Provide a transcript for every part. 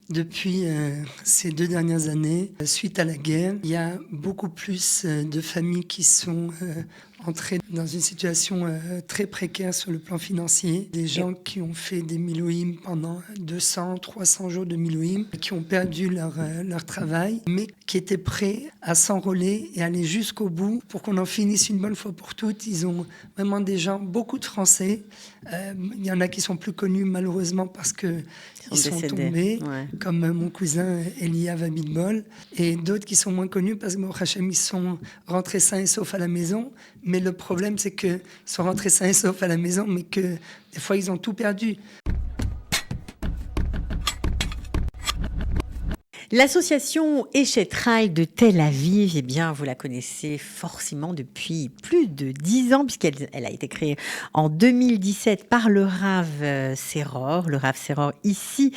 Depuis ces 2 dernières années, suite à la guerre, il y a beaucoup plus de familles qui sont entrées dans une situation très précaire sur le plan financier. Des gens qui ont fait des milouïm pendant 200, 300 jours de milouïm, qui ont perdu leur travail, mais qui étaient prêts à s'enrôler et aller jusqu'au bout pour qu'on en finisse une bonne fois pour toutes. Ils ont vraiment des gens, beaucoup de Français. Il y en a qui sont plus connus malheureusement parce qu'ils sont tombés, comme mon cousin Eliav Abitbol, et d'autres qui sont moins connus parce que Hachem, ils sont rentrés sains et saufs à la maison. Mais le problème, c'est qu'ils sont rentrés sains et saufs à la maison, mais que des fois, ils ont tout perdu. L'association Eshet-Raïl de Tel Aviv, eh bien, vous la connaissez forcément depuis plus de 10 ans, puisqu'elle a été créée en 2017 par le Rav Seror, ici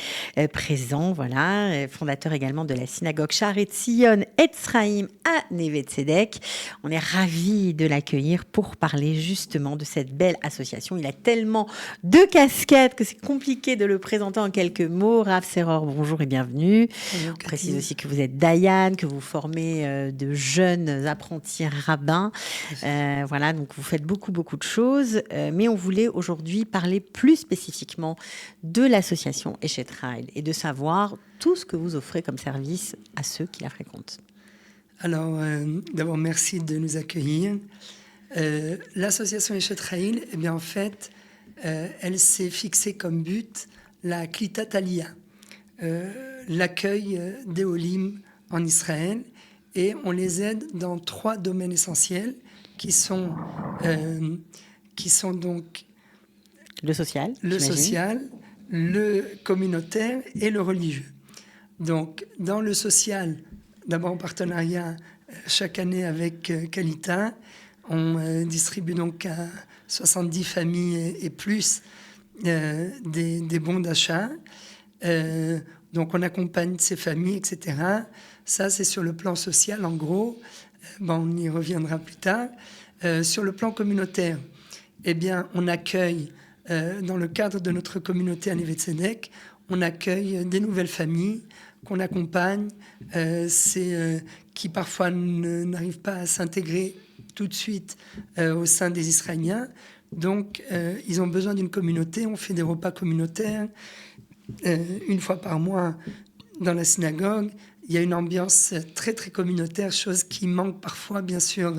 présent, voilà, fondateur également de la synagogue Shaare Tzion Etzraïm à Neve Tzedek. On est ravis de l'accueillir pour parler justement de cette belle association. Il a tellement de casquettes que c'est compliqué de le présenter en quelques mots. Rav Seror, bonjour et bienvenue. Bonjour. On précise aussi que vous êtes Dayan, que vous formez de jeunes apprentis rabbins. Voilà, donc vous faites beaucoup de choses. Mais on voulait aujourd'hui parler plus spécifiquement de l'association Eshet-Raïl et de savoir tout ce que vous offrez comme service à ceux qui la fréquentent. Alors, d'abord, merci de nous accueillir. L'association Eshet-Raïl, eh bien, en fait, elle s'est fixée comme but la Klitat Aliyah. L'accueil des Olim en Israël, et on les aide dans 3 domaines essentiels qui sont donc le social, le communautaire et le religieux. Donc dans le social, d'abord en partenariat chaque année avec Kalita, on distribue donc à 70 familles et plus des bons d'achat. Donc on accompagne ces familles, etc. Ça, c'est sur le plan social, en gros. On y reviendra plus tard. Sur le plan communautaire, eh bien, on accueille, dans le cadre de notre communauté à Neve Tzedek, on accueille des nouvelles familles qu'on accompagne, qui parfois n'arrivent pas à s'intégrer tout de suite au sein des Israéliens. Donc, ils ont besoin d'une communauté. On fait des repas communautaires. Une fois par mois dans la synagogue, il y a une ambiance très très communautaire, chose qui manque parfois bien sûr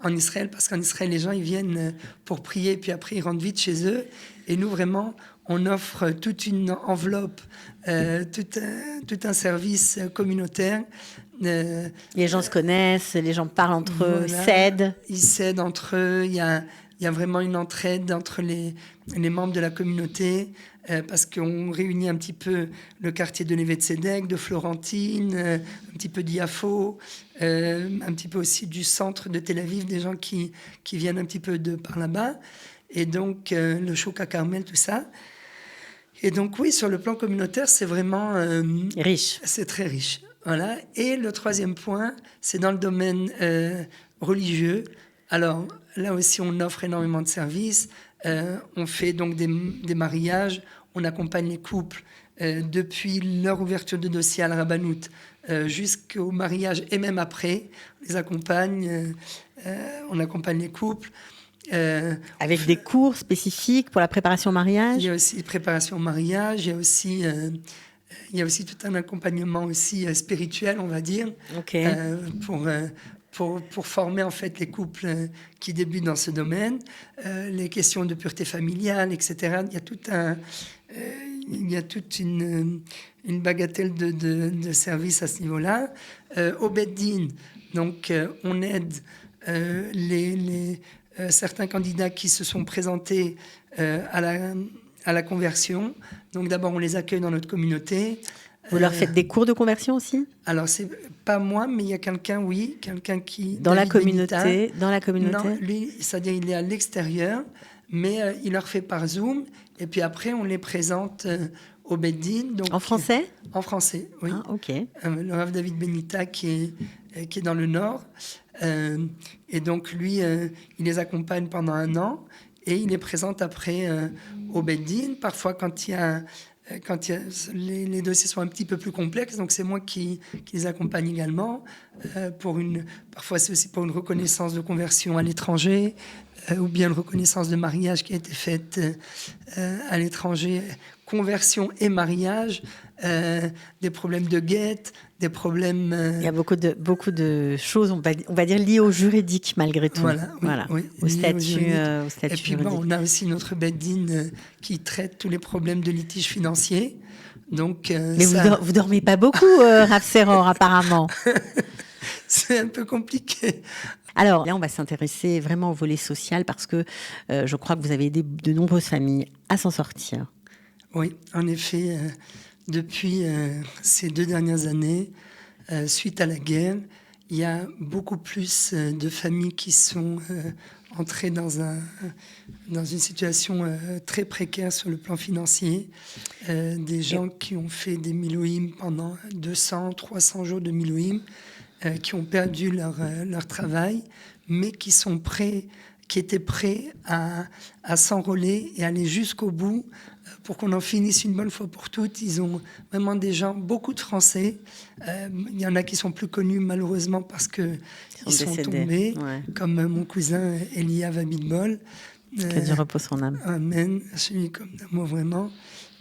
en Israël, parce qu'en Israël les gens ils viennent pour prier puis après ils rentrent vite chez eux, et nous vraiment on offre toute une enveloppe, tout un service communautaire. Les gens se connaissent, les gens parlent entre eux, ils s'aident entre eux, il y a vraiment une entraide entre les membres de la communauté, parce qu'on réunit un petit peu le quartier de Neve Tzedek, de Florentine, un petit peu d'Iafo, un petit peu aussi du centre de Tel Aviv, des gens qui viennent un petit peu de par là-bas, et donc le Chouk Carmel, tout ça. Et donc oui, sur le plan communautaire, c'est vraiment riche. C'est très riche. Voilà. Et le 3e point, c'est dans le domaine religieux. Alors là aussi, on offre énormément de services. On fait donc des mariages, on accompagne les couples depuis leur ouverture de dossier à la Rabbanout jusqu'au mariage, et même après, on les accompagne, on accompagne les couples. Avec des cours spécifiques pour la préparation au mariage. Il y a aussi préparation au mariage, il y a aussi tout un accompagnement aussi spirituel, on va dire, pour former en fait les couples qui débutent dans ce domaine, les questions de pureté familiale, etc. Il y a toute une bagatelle de services à ce niveau-là. Au Beit Din, donc on aide certains candidats qui se sont présentés à la conversion. Donc d'abord, on les accueille dans notre communauté. Vous leur faites des cours de conversion aussi ? Alors, c'est pas moi, mais il y a quelqu'un qui... Dans la communauté. Non, lui, c'est-à-dire il est à l'extérieur, mais il leur fait par Zoom. Et puis après, on les présente au Beit Din. En français ? En français, oui. Ah, ok. Le Rav David Benita qui est dans le Nord. Et donc, lui, il les accompagne pendant 1 an et il les présente après au Beit Din. Parfois, quand il y a quand les dossiers sont un petit peu plus complexes, donc c'est moi qui les accompagne également. Parfois, c'est aussi pour une reconnaissance de conversion à l'étranger, ou bien une reconnaissance de mariage qui a été faite à l'étranger, conversion et mariage, des problèmes de guette, des problèmes... Il y a beaucoup de choses, on va dire, liées au juridique malgré tout. Voilà, oui, au statut et puis juridique. On a aussi notre Beddin qui traite tous les problèmes de litiges financiers. Donc, mais vous dormez pas beaucoup, Rav Seror, apparemment. C'est un peu compliqué. Alors là, on va s'intéresser vraiment au volet social parce que je crois que vous avez aidé de nombreuses familles à s'en sortir. Oui, en effet, depuis ces 2 dernières années, suite à la guerre, il y a beaucoup plus de familles qui sont entrées dans une situation très précaire sur le plan financier. Des gens qui ont fait des milouïm pendant 200, 300 jours de milouïm, qui ont perdu leur travail, mais qui étaient prêts à s'enrôler et aller jusqu'au bout pour qu'on en finisse une bonne fois pour toutes. Ils ont vraiment beaucoup de Français. Il y en a qui sont plus connus malheureusement parce qu'ils sont tombés, comme mon cousin Eliav Abitbol. Que Dieu repose son âme. Amen, celui comme d'amour vraiment.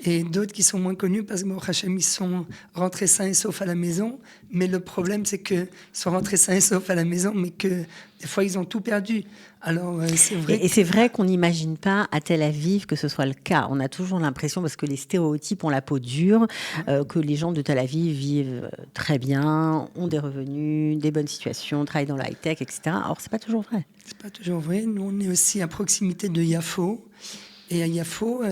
Et d'autres qui sont moins connus parce que Hachem, ils sont rentrés sains et saufs à la maison. Mais le problème, c'est qu'ils sont rentrés sains et saufs à la maison, mais que des fois, ils ont tout perdu. Alors, c'est vrai. Et c'est vrai qu'on n'imagine pas à Tel Aviv que ce soit le cas. On a toujours l'impression, parce que les stéréotypes ont la peau dure, que les gens de Tel Aviv vivent très bien, ont des revenus, des bonnes situations, travaillent dans le high-tech, etc. Or, c'est pas toujours vrai. C'est pas toujours vrai. Nous, on est aussi à proximité de Yafo. Et à Yafo,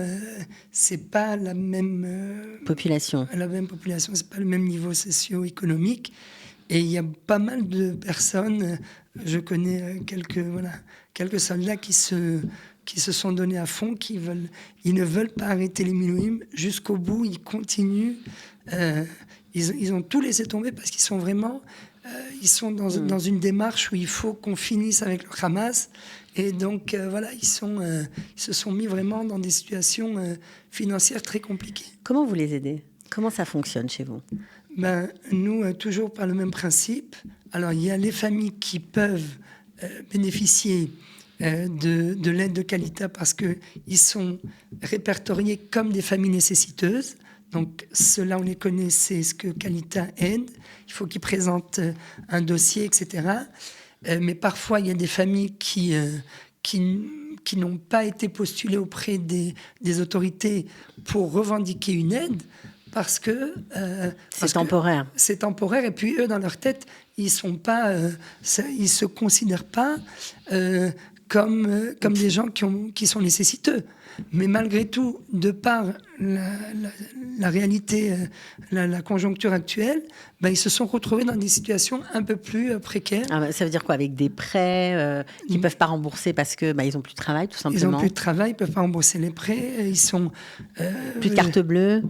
c'est pas la même population. La même population, c'est pas le même niveau socio-économique. Et il y a pas mal de personnes. Je connais quelques soldats qui se sont donnés à fond, ils ne veulent pas arrêter les milouïm jusqu'au bout. Ils continuent. Ils ont tout laissé tomber parce qu'ils sont vraiment. Ils sont dans une démarche où il faut qu'on finisse avec le Hamas. Et donc, ils se sont mis vraiment dans des situations financières très compliquées. Comment vous les aidez ? Comment ça fonctionne chez vous ? Nous, toujours par le même principe. Alors, il y a les familles qui peuvent bénéficier de l'aide de Kalita parce qu'ils sont répertoriés comme des familles nécessiteuses. Donc, ceux-là, on les connaît, c'est ce que Kalita aide. Il faut qu'ils présentent un dossier, etc. Mais parfois, il y a des familles qui n'ont pas été postulées auprès des autorités pour revendiquer une aide parce que... c'est temporaire. C'est temporaire. Et puis, eux, dans leur tête, ils se considèrent pas comme des gens qui sont nécessiteux. Mais malgré tout, de par la réalité, la conjoncture actuelle, ils se sont retrouvés dans des situations un peu plus précaires. Ça veut dire quoi ? Avec des prêts qu'ils ne peuvent pas rembourser parce qu'ils n'ont plus de travail, tout simplement. Ils n'ont plus de travail, ils ne peuvent pas rembourser les prêts. Ils sont... plus de carte bleue.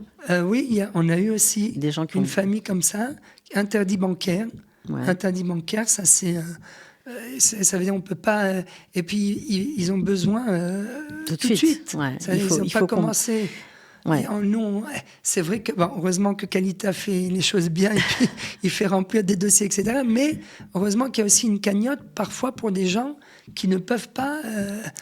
Oui, on a eu aussi des gens une famille comme ça, interdit bancaire. Ouais. Interdit bancaire, ça c'est... ça veut dire on peut pas et puis ils ont besoin tout de suite. Ouais. Ils n'ont pas commencé. Ouais. C'est vrai que heureusement que Kalita fait les choses bien et puis il fait remplir des dossiers, etc. Mais heureusement qu'il y a aussi une cagnotte parfois pour des gens qui ne peuvent pas...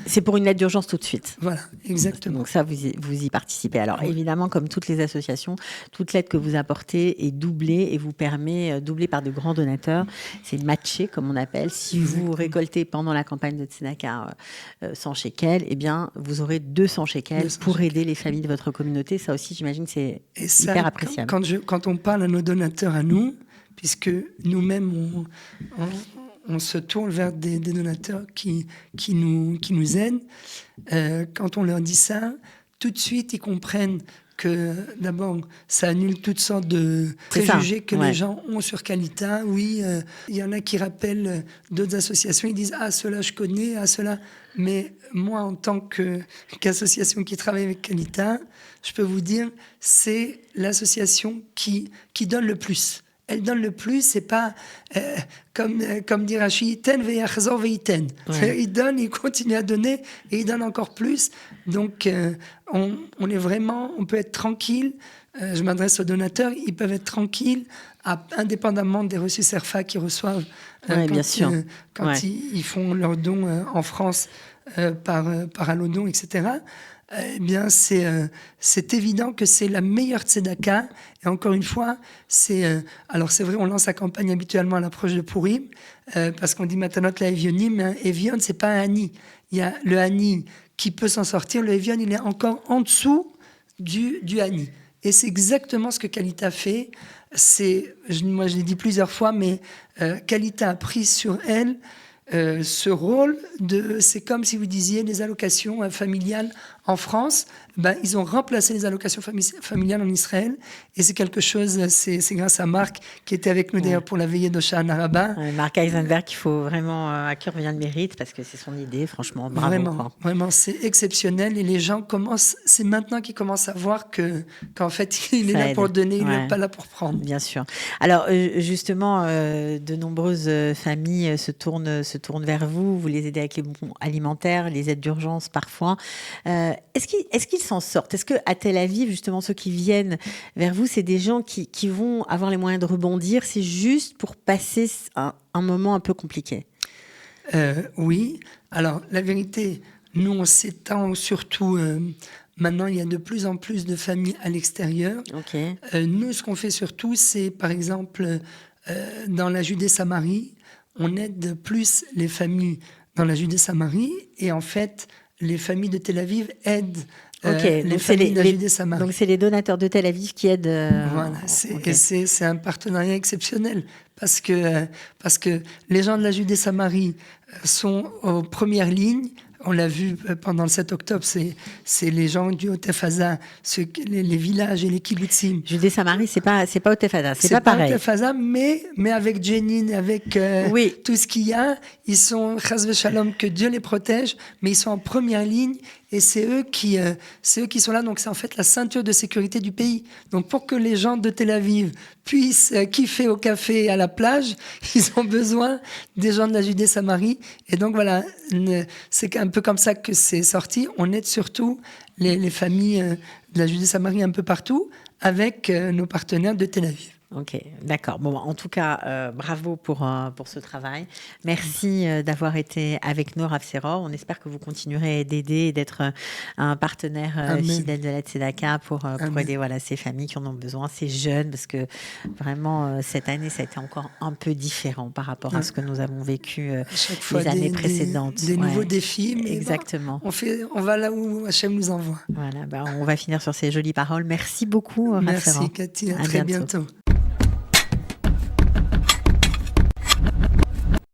C'est pour une aide d'urgence tout de suite. Voilà, exactement. Donc ça, vous y participez. Alors évidemment, comme toutes les associations, toute l'aide que vous apportez est doublée et vous permet, doublée par de grands donateurs, c'est matché, comme on appelle. Si vous récoltez pendant la campagne de Tzedaka 100 shekels, eh bien, vous aurez 200 shekels pour aider les familles de votre communauté. Ça aussi, j'imagine, c'est hyper appréciable. Quand on parle à nos donateurs, à nous, puisque nous-mêmes, on se tourne vers des donateurs qui nous aident. Quand on leur dit ça, tout de suite, ils comprennent que, d'abord, ça annule toutes sortes de préjugés que les gens ont sur Kalita. Oui, il y en a qui rappellent d'autres associations. Ils disent « Ah, cela je connais, ah, cela... » Mais moi, en tant qu'association qui travaille avec Kalita, je peux vous dire, c'est l'association qui donne le plus. elle donne le plus. C'est pas comme dit Rachid, ten veyachzor veiten. Il donne, il continue à donner et il donne encore plus. Donc on est vraiment, on peut être tranquille. Je m'adresse aux donateurs, ils peuvent être tranquilles, indépendamment des reçus CERFA qu'ils reçoivent quand ils font leurs dons en France par Allodon, etc. Eh bien, c'est évident que c'est la meilleure tzedaka. Et encore une fois, alors c'est vrai, on lance la campagne habituellement à l'approche de Purim, parce qu'on dit Matanot la Evionim, mais un Evion, c'est pas un Hani. Il y a le Hani qui peut s'en sortir, le Evion, il est encore en dessous du Hani. Et c'est exactement ce que Kalita fait. Moi, je l'ai dit plusieurs fois, mais Kalita a pris sur elle ce rôle c'est comme si vous disiez les allocations familiales en France, ils ont remplacé les allocations familiales en Israël, et c'est quelque chose, c'est grâce à Marc qui était avec nous d'ailleurs pour la veillée d'Oshana Rabbah. Marc Eisenberg, il faut vraiment à cœur bien le mérite, parce que c'est son idée, franchement, bravo. Vraiment, c'est exceptionnel, et les gens c'est maintenant qu'ils commencent à voir qu'en fait, il est là pour donner, il n'est pas là pour prendre. Bien sûr. Alors, justement, de nombreuses familles se tournent vers vous, vous les aidez avec les bons alimentaires, les aides d'urgence parfois. Est-ce qu'ils s'en sortent? Est-ce qu'à Tel Aviv, justement, ceux qui viennent vers vous, c'est des gens qui vont avoir les moyens de rebondir? C'est juste pour passer un moment un peu compliqué? Oui. Alors, la vérité, nous, on s'étend surtout... maintenant, il y a de plus en plus de familles à l'extérieur. Okay. Nous, ce qu'on fait surtout, c'est, par exemple, dans la Judée-Samarie, on aide plus les familles dans la Judée-Samarie, et en fait, les familles de Tel Aviv aident les familles de la Judée-Samarie. Donc, c'est les donateurs de Tel Aviv qui aident... Voilà, c'est un partenariat exceptionnel, parce que les gens de la Judée-Samarie sont aux premières lignes. On l'a vu pendant le 7 octobre, c'est les gens du Haut-Haza, les villages et les kibbutzim. Judée-Samarie, c'est pas Haut-Haza, c'est pas pareil. C'est pas Haut-Haza, mais avec Jenin, avec tout ce qu'il y a, ils sont, chas v'shalom, que Dieu les protège, mais ils sont en première ligne, et c'est eux qui sont là. Donc c'est en fait la ceinture de sécurité du pays. Donc pour que les gens de Tel Aviv puissent kiffer au café et à la plage, ils ont besoin des gens de la Judée-Samarie. Et donc voilà, c'est un peu comme ça que c'est sorti. On aide surtout les familles de la Judée-Samarie un peu partout, avec nos partenaires de Tel Aviv. Ok, d'accord. Bon, en tout cas, bravo pour ce travail. Merci d'avoir été avec nous, Rav Seror. On espère que vous continuerez d'aider et d'être un partenaire fidèle de la Tzedaka pour aider ces familles qui en ont besoin, ces jeunes, parce que vraiment, cette année, ça a été encore un peu différent par rapport à ce que nous avons vécu les années précédentes. Des nouveaux défis, mais exactement. On va là où Hachem nous envoie. Voilà, on va finir sur ces jolies paroles. Merci beaucoup, Rav Seror. Merci, Cathy. À très bientôt.